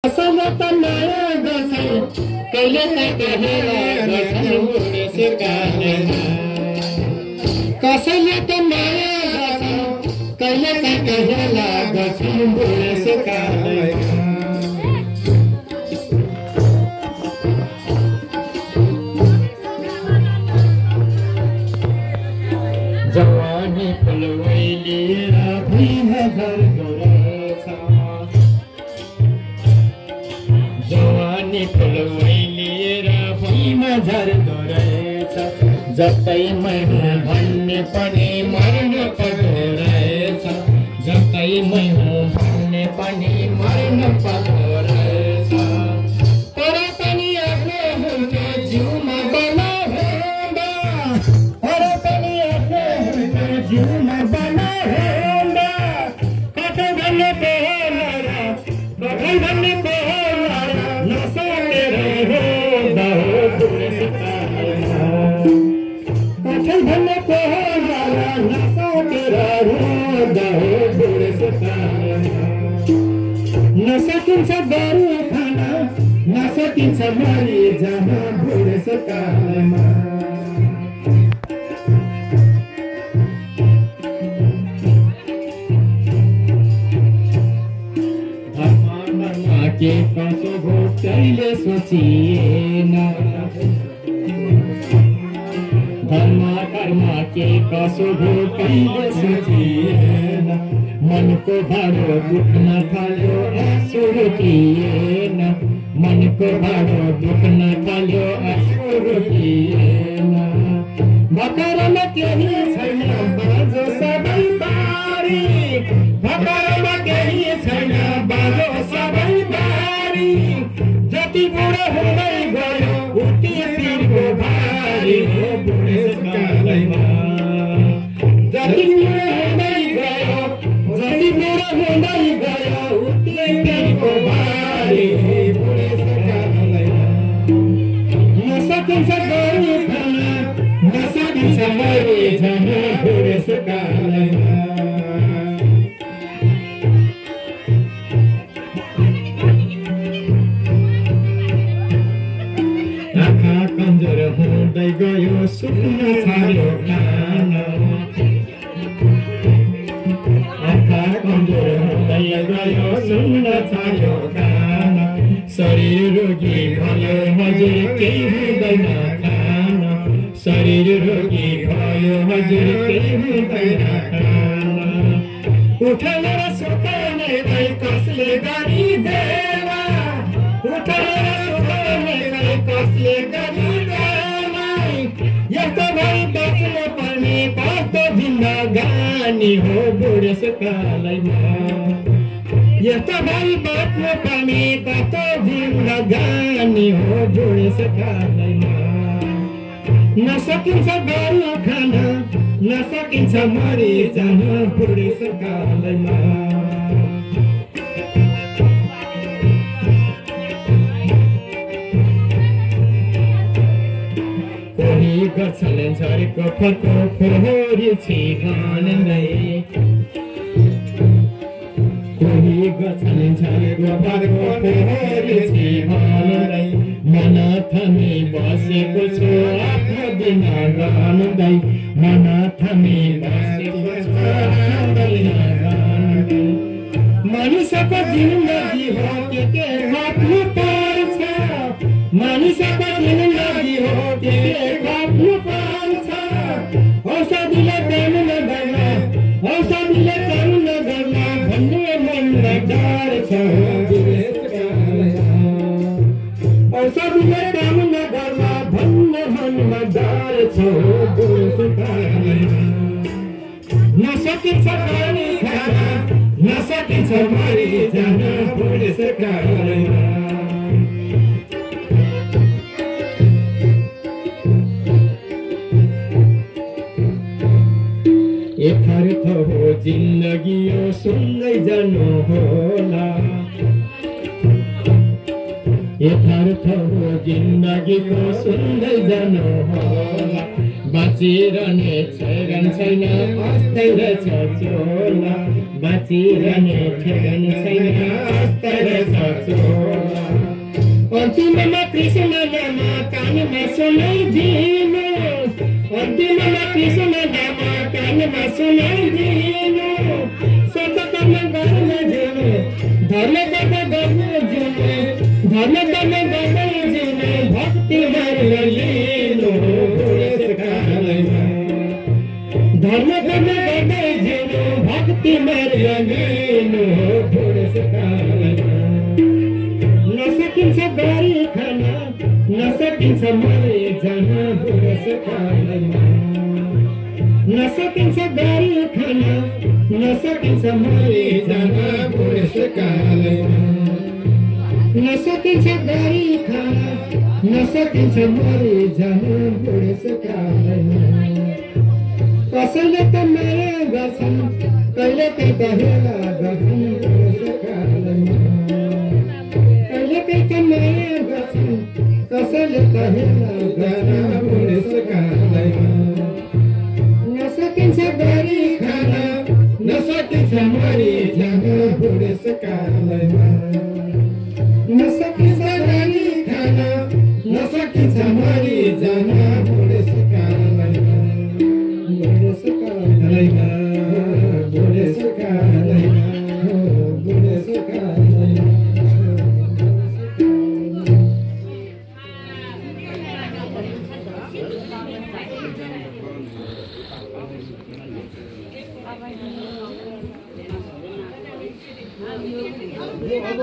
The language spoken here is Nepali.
कसैले त माया गर्छन् कहिले काहीँ हेला गर्छन् बुढेसका लैमा कसैले त माया गर्छन् कहिले काहीँ हेला गर्छन् बुढेसका लैमा जवानी फुलवै लिएर भुइँमा झर्दो रहेछ जवानी फुलवै लिएर भुइँमा झर्दो रहेछ जतै मै हुँ भन्ने पनि मर्नु पर्दो रहेछ जतै मै हुँ भन्ने पनि मर्नु पर्दो रहेछ तर पनि आफ्नो हुन्थ्यो जिउमा बना हुँदा तर पनि जिउमा बना हुँदा कठै भन्ने बेहोला कठै भन्ने बेहोला नसकेर हुँदा हो बुढेसका लैमा कठै भन्ने बेहोला नसकेर हुँदा हो बुढेसका लैमा नसकिन्छ गरी खान नसकिन्छ मरि जान बुढेसका लैमा के कसो हो कहिले सोचिएन धर्म कर्म के कसो हो कहिले सोचिएन मनको भाडो दुख्न थाल्यो आँसु रोकिएन मनको भाडो दुख्न थाल्यो आँसु रोकिएन भकरमा केही छैन बाजो सबै बारी भकरमा केही छैन बाजो सबै बारी जति बुढो हुँदै गयो उति पीरको भारी हो बुढेसका लैमा जति बुढो हुँदै गयो जति बुढो हुँदै गयो उति पीरको भारी हो बुढेसका लैमा नसकिन्छ गरी खान नसकिन्छ मरि जान बुढेसका लैमा कमजोर हुँदै गयो सुक्न थाल्यो कान आँखा कमजोर हुँदै गयो सुन्न थाल्यो कान शरीर रोगी भयो हजुर केही हुँदैन खान शरीर रोगी भयो हजुर केही हुँदैन खान उठेर सुकाउने भई कसले गरिदेला उठेर सुकाउने भई कसले गरिदेला यस्तो भई बच्नु पर्ने कस्तो जिन्दगानी हो बुढेसका लैमा यस्तो भई बच्नु पर्ने कस्तो जिन्दगानी हो बुढेसका लैमा नसकिन्छ गरी खान नसकिन्छ मरि जान बुढेसका लैमा कोही गर्छन् झरेको फलको फोहोरी छिगान्दै कोही गर्छन् झरेको फलको फोहोरी छिगान्दै मन थमी बसेको छु आफ्नो दिन रहँदै मन थमी बसेको छु आफ्नो दिन रहँदै मनुष्यको जिन्दगी हो के खप्नु पर्छ मनुष्यको जिन्दगी हो के खप्नु पर्छ औषधिले काम नगर्न औषधिले काम नगर्न भन्ने मनलाई डर छ औषधिले काम नगर्न भन्ने मनमा डर छ नसकिन्छ गरी खान नसकिन्छ मरि जान बुढेसका लैमा यथार्थ हो जिन्दगी यो सुन्दै जानु होला यथार्थ हो जिन्दगी को सुन्दै जानु होला बाँचिरहने ठेगान छैन अस्तै रहेछ चोला बाँचिरहने ठेगान छैन अस्तै रहेछ चोला अन्तिममा कृष्ण नाम कानमा सुनाइदिनु अन्तिममा कृष्ण नाम कानमा सुनाइदिनु सत कर्म गर्न जिउनु धर्म कर्म गर्न जिउनु धर्म कर्म गर्न जिउनु भक्ति मार्ग लिनु बुढेसकालैमा धर्म कर्म गर्न जिउनु भक्ति मार्ग लिनु बुढेसकालैमा नसकिन्छ गरी खान नसकिन्छ मरे जान बुढेसकालैमा नसकिन्छ गरी खान नसकिन्छ मरे जान बुढेसकालैमा नसकिन्छ गरी खान नसकिन्छ मरे जान बुढेसकालैमा कसैले त माया गर्छन् कहिले कहीँ त हेला गर्छन् बुढेसकालैमा कहिले कहीँ त माया गर्छन् कसैले त हेला गर्छन् बुढेसकालैमा नसकिन्छ गरी खान नसकिन्छ मरी जान बुढेसकालैमा नसकिन्छ गरी खान नसकिन्छ मरी जान बुढेसकालैमा बुढेसकालैमा बुढेसकालैमा बुढेसकालैमा अब